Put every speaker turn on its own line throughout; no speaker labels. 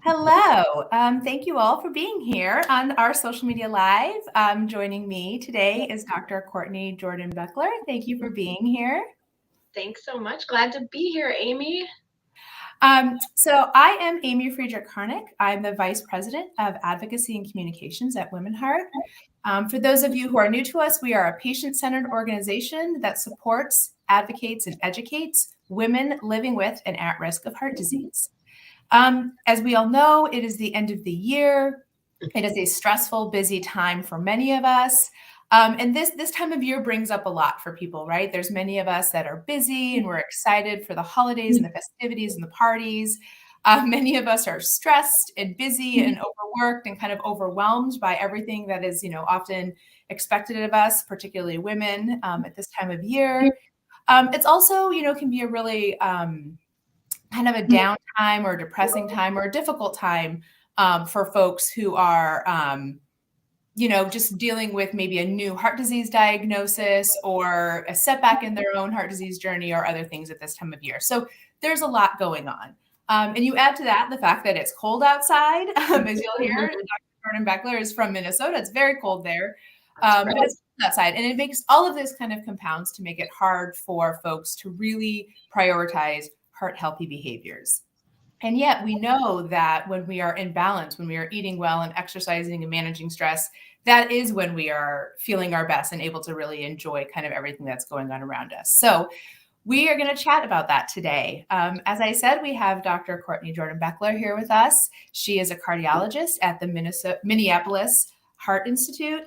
Hello. Thank you all for being here on our social media live. Joining me today is Dr. Courtney Jordan Beckler. Thank you for being here.
Thanks so much. Glad to be here, Amy.
So I am Amy Friedrich Harnick. I'm the Vice President of Advocacy and Communications at Women Heart. For those of you who are new to us, we are a patient-centered organization that supports, advocates, and educates women living with and at risk of heart disease. As we all know, it is the end of the year. It is a stressful, busy time for many of us. And this time of year brings up a lot for people, right? There's many of us that are busy and we're excited for the holidays and the festivities and the parties. Many of us are stressed and busy and overworked and kind of overwhelmed by everything that is, often expected of us, particularly women at this time of year. It's also, can be a really kind of a downtime or a depressing time or a difficult time for folks who are, just dealing with maybe a new heart disease diagnosis or a setback in their own heart disease journey or other things at this time of year. So there's a lot going on. And you add to that the fact that it's cold outside, as you'll hear. Dr. Jordan Beckler is from Minnesota. It's very cold there. But it's outside. And it makes all of this kind of compounds to make it hard for folks to really prioritize heart healthy behaviors. And yet we know that when we are in balance, when we are eating well and exercising and managing stress, that is when we are feeling our best and able to really enjoy kind of everything that's going on around us. So we are going to chat about that today. As I said, we have Dr. Courtney Jordan Beckler here with us. She is a cardiologist at the Minneapolis Heart Institute.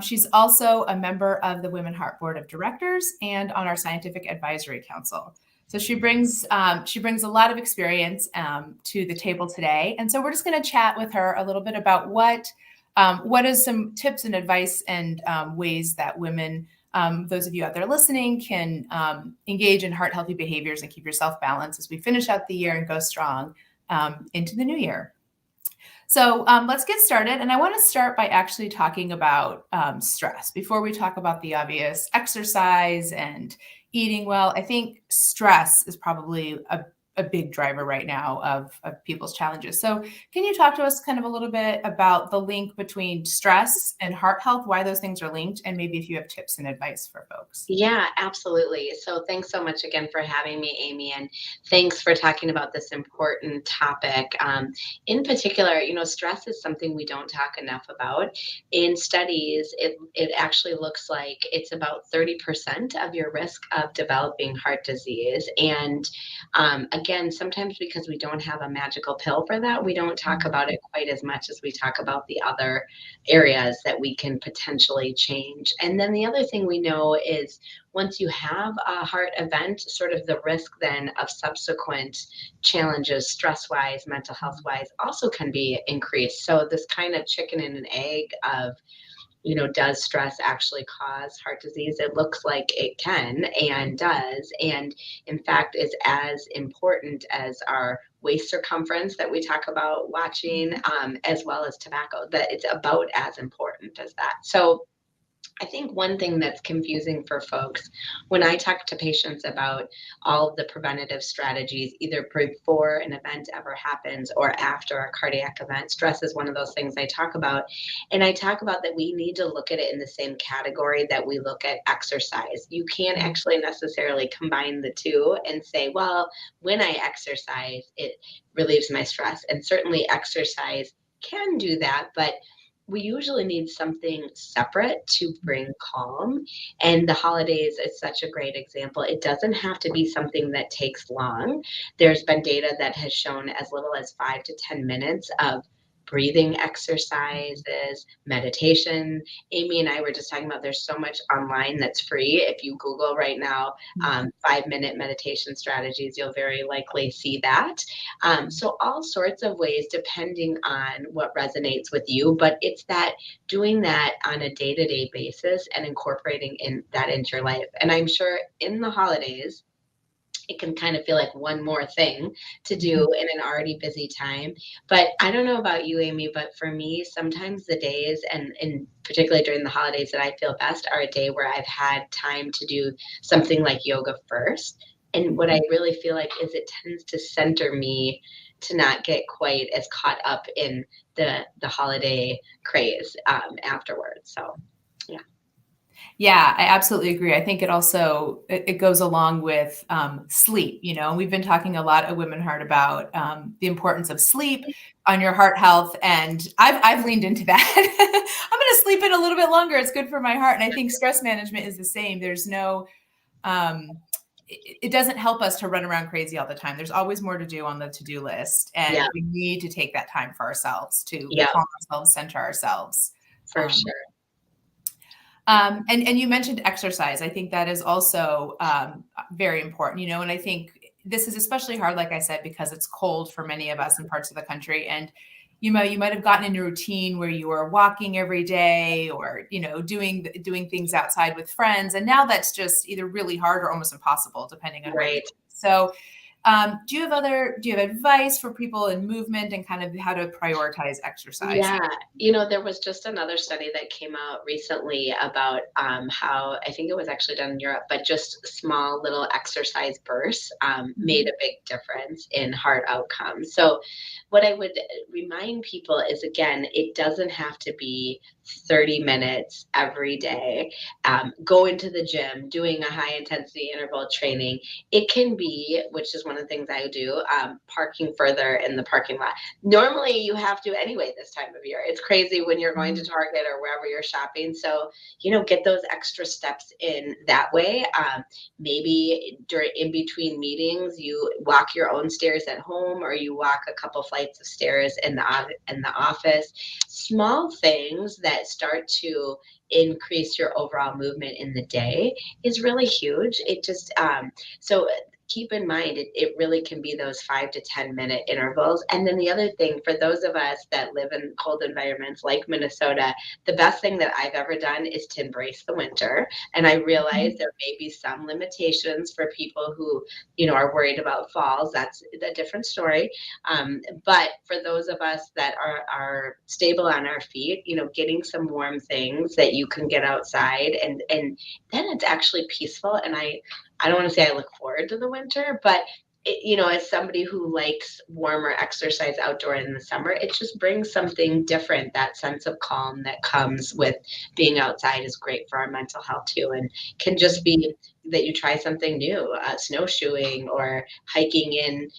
She's also a member of the Women Heart Board of Directors and on our Scientific Advisory Council. So she brings a lot of experience to the table today. And so we're just going to chat with her a little bit about what is some tips and advice and ways that women, those of you out there listening, can engage in heart healthy behaviors and keep yourself balanced as we finish out the year and go strong into the new year. So let's get started. And I want to start by actually talking about stress before we talk about the obvious exercise and eating well. I think stress is probably a big driver right now of people's challenges. So can you talk to us kind of a little bit about the link between stress and heart health, why those things are linked, and maybe if you have tips and advice for folks?
Yeah, absolutely. So thanks so much again for having me, Amy, and thanks for talking about this important topic. In particular, stress is something we don't talk enough about. In studies, it actually looks like it's about 30% of your risk of developing heart disease. And again, sometimes because we don't have a magical pill for that, we don't talk about it quite as much as we talk about the other areas that we can potentially change. And then the other thing we know is once you have a heart event, sort of the risk then of subsequent challenges, stress wise, mental health wise, also can be increased. So, this kind of chicken and an egg of does stress actually cause heart disease? It looks like it can and does. And in fact, is as important as our waist circumference that we talk about watching, as well as tobacco, that it's about as important as that. So, I think one thing that's confusing for folks when I talk to patients about all of the preventative strategies, either before an event ever happens or after a cardiac event, stress is one of those things I talk about. And I talk about that we need to look at it in the same category that we look at exercise. You can't actually necessarily combine the two and say, well, when I exercise, it relieves my stress. And certainly exercise can do that, but we usually need something separate to bring calm. And the holidays is such a great example. It doesn't have to be something that takes long. There's been data that has shown as little as 5 to 10 minutes of breathing exercises, meditation. Amy and I were just talking about there's so much online that's free. If you Google right now, 5 minute meditation strategies, you'll very likely see that. So all sorts of ways depending on what resonates with you, but it's that doing that on a day-to-day basis and incorporating that into your life. And I'm sure in the holidays, it can kind of feel like one more thing to do in an already busy time. But I don't know about you, Amy, but for me, sometimes the days and particularly during the holidays that I feel best are a day where I've had time to do something like yoga first. And what I really feel like is it tends to center me to not get quite as caught up in the holiday craze afterwards. So yeah.
Yeah, I absolutely agree. I think it goes along with sleep. And we've been talking a lot at Women Heart about the importance of sleep on your heart health, and I've leaned into that. I'm going to sleep in a little bit longer. It's good for my heart, and I think stress management is the same. There's no it doesn't help us to run around crazy all the time. There's always more to do on the to-do list, and
Yeah.
we need to take that time for ourselves to
Yeah,
calm ourselves, center ourselves.
for
Um,
sure.
and you mentioned exercise. I think that is also very important, and I think this is especially hard, like I said, because it's cold for many of us in parts of the country. And you might have gotten in a routine where you were walking every day, or doing things outside with friends, and now that's just either really hard or almost impossible, depending on where you
Right.
live. So do you have advice for people in movement and kind of how to prioritize exercise?
Yeah, there was just another study that came out recently about how I think it was actually done in Europe, but just small little exercise bursts made a big difference in heart outcomes. So, what I would remind people is again, it doesn't have to be 30 minutes every day. Going to the gym, doing a high intensity interval training. It can be, which is one of the things I do, parking further in the parking lot. Normally you have to anyway this time of year. It's crazy when you're going to Target or wherever you're shopping. So, get those extra steps in that way. Maybe in between meetings, you walk your own stairs at home, or you walk a couple flights of stairs in the office. Small things that start to increase your overall movement in the day is really huge. It just so keep in mind it really can be those 5 to 10 minute intervals. And then the other thing, for those of us that live in cold environments like Minnesota, the best thing that I've ever done is to embrace the winter. And I realize there may be some limitations for people who are worried about falls. That's a different story. But for those of us that are stable on our feet, getting some warm things that you can get outside, and then it's actually peaceful. And I don't want to say I look forward to the winter, but as somebody who likes warmer exercise outdoor in the summer, it just brings something different. That sense of calm that comes with being outside is great for our mental health too, and can just be that you try something new, snowshoeing or hiking in,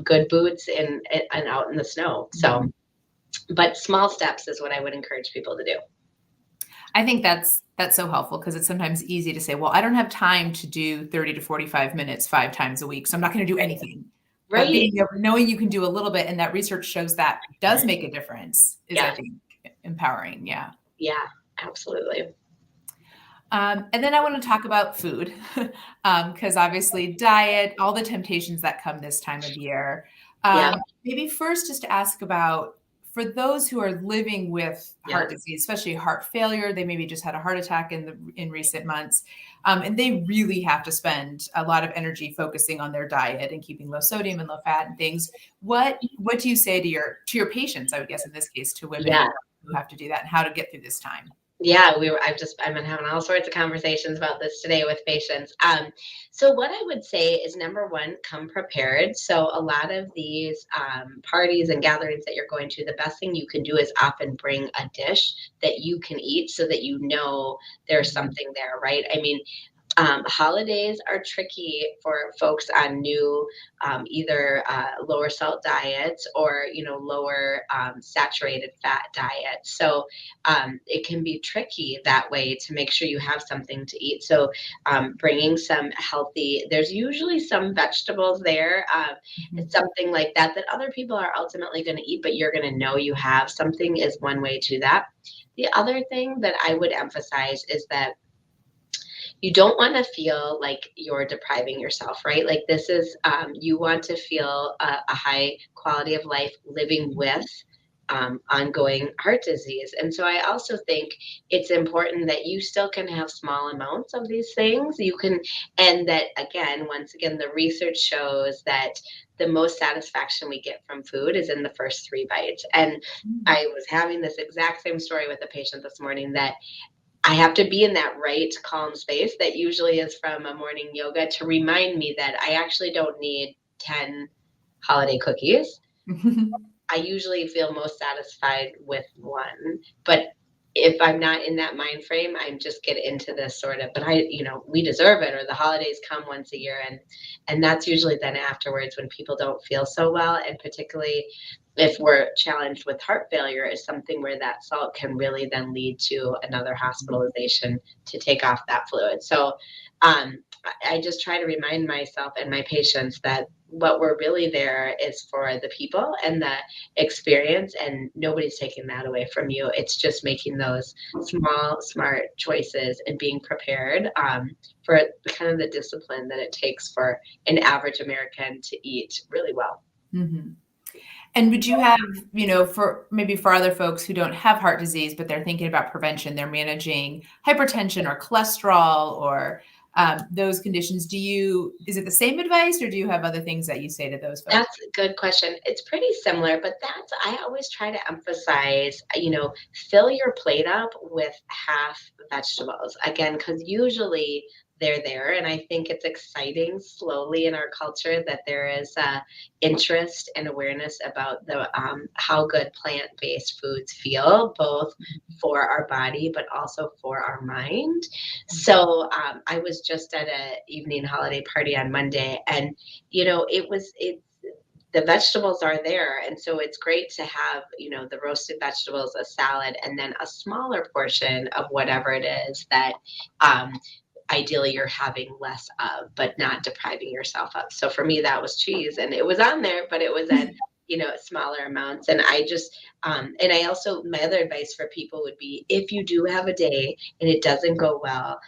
good boots and out in the snow. So, but small steps is what I would encourage people to do.
I think that's so helpful, because it's sometimes easy to say, well, I don't have time to do 30 to 45 minutes 5 times a week, so I'm not going to do anything. But
Right.
knowing you can do a little bit, and that research shows that does make a difference, is, I
Yeah.
think, empowering. Yeah.
Yeah, absolutely.
And then I want to talk about food, because obviously diet, all the temptations that come this time of year.
Yeah.
Maybe first just to ask about, for those who are living with heart
Yeah.
disease, especially heart failure, they maybe just had a heart attack in recent months, and they really have to spend a lot of energy focusing on their diet and keeping low sodium and low fat and things. What do you say to your patients? I would guess in this case to women
Yeah.
who have to do that, and how to get through this time.
Yeah, I've been having all sorts of conversations about this today with patients. So what I would say is, number one, come prepared. So a lot of these parties and gatherings that you're going to, the best thing you can do is often bring a dish that you can eat, so that there's something there, right? I mean, holidays are tricky for folks on new, either lower salt diets, or lower saturated fat diets. So it can be tricky that way to make sure you have something to eat. So bringing some healthy, there's usually some vegetables there, something like that other people are ultimately going to eat, but you're going to know you have something, is one way to that. The other thing that I would emphasize is that you don't want to feel like you're depriving yourself, right? Like, this is, you want to feel a high quality of life living with ongoing heart disease. And so I also think it's important that you still can have small amounts of these things. And that, again, once again, the research shows that the most satisfaction we get from food is in the first 3 bites. And I was having this exact same story with a patient this morning, that I have to be in that right calm space that usually is from a morning yoga to remind me that I actually don't need 10 holiday cookies. I usually feel most satisfied with one, but if I'm not in that mind frame, I'm just get into this sort of, but we deserve it, or the holidays come once a year, and that's usually then afterwards when people don't feel so well, and particularly if we're challenged with heart failure, is something where that salt can really then lead to another hospitalization to take off that fluid. So I just try to remind myself and my patients that what we're really there is for the people and the experience, and nobody's taking that away from you. It's just making those small smart choices and being prepared for kind of the discipline that it takes for an average American to eat really well.
Mhm. And would you have, for maybe for other folks who don't have heart disease, but they're thinking about prevention, they're managing hypertension or cholesterol or those conditions, is it the same advice or do you have other things that you say to those folks?
That's a good question. It's pretty similar, but I always try to emphasize, fill your plate up with half vegetables. Again, because usually they're there. And I think it's exciting slowly in our culture that there is interest and awareness about how good plant-based foods feel, both for our body, but also for our mind. So I was just at a evening holiday party on Monday, and the vegetables are there, and so it's great to have the roasted vegetables, a salad, and then a smaller portion of whatever it is that um, ideally you're having less of, but not depriving yourself of. So for me, that was cheese, and it was on there, but it was at smaller amounts. And I also, my other advice for people would be, if you do have a day and it doesn't go well,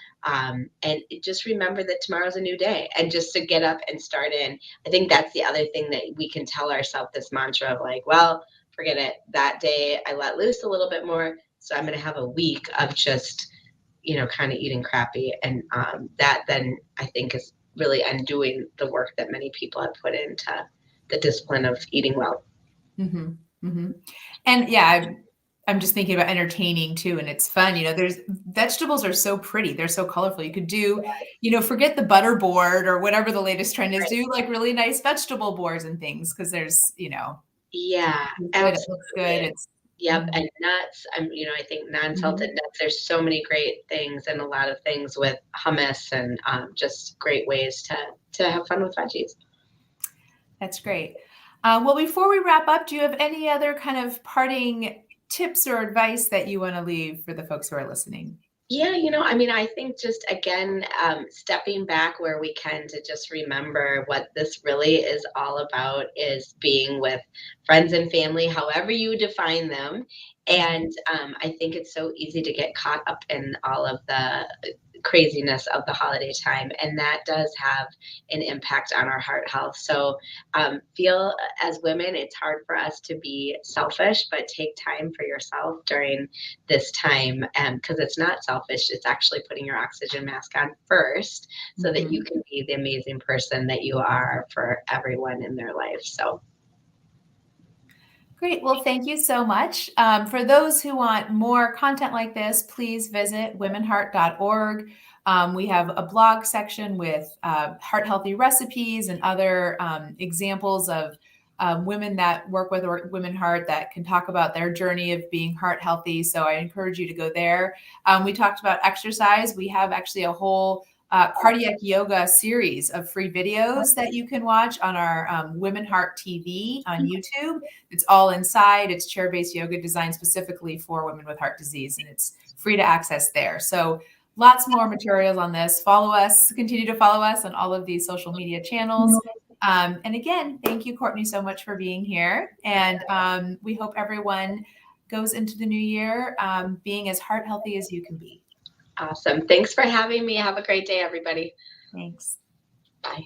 just remember that tomorrow's a new day, and just to get up and start in. I think that's the other thing that we can tell ourselves, this mantra of like, well, forget it. That day I let loose a little bit more. So I'm going to have a week of just, kind of eating crappy. And that then I think is really undoing the work that many people have put into the discipline of eating well.
Mhm, mhm. And yeah, I'm just thinking about entertaining too, and it's fun. There's vegetables are so pretty. They're so colorful. You could do, forget the butter board or whatever the latest trend is.
Right.
Do like really nice vegetable boards and things because there's,
Yeah,
it's good. It looks good.
absolutely.
It's
Yep,
mhm,
and nuts. I think non-salted
mhm.
nuts. There's so many great things, and a lot of things with hummus, and just great ways to have fun with veggies.
That's great. Well, before we wrap up, do you have any other kind of parting tips or advice that you want to leave for the folks who are listening?
Yeah, I think just again, stepping back where we can to just remember what this really is all about is being with friends and family, however you define them. And I think it's so easy to get caught up in all of the craziness of the holiday time, and that does have an impact on our heart health. So feel as women, it's hard for us to be selfish, but take time for yourself during this time, because it's not selfish, it's actually putting your oxygen mask on first so that you
Mhm.
can be the amazing person that you are for everyone in their life. So
Great. Well, thank you so much. For those who want more content like this, please visit womenheart.org. We have a blog section with heart healthy recipes and other examples of women that work with Women Heart that can talk about their journey of being heart healthy. So I encourage you to go there. We talked about exercise. We have actually a whole cardiac yoga series of free videos that you can watch on our Women Heart TV on YouTube. It's all inside. It's chair-based yoga designed specifically for women with heart disease, and it's free to access there. So lots more materials on this. Follow us, continue to follow us on all of these social media channels. And again, thank you, Courtney, so much for being here. And we hope everyone goes into the new year being as heart healthy as you can be.
awesome. Thanks for having me. Have a great day, everybody.
Thanks.
Bye.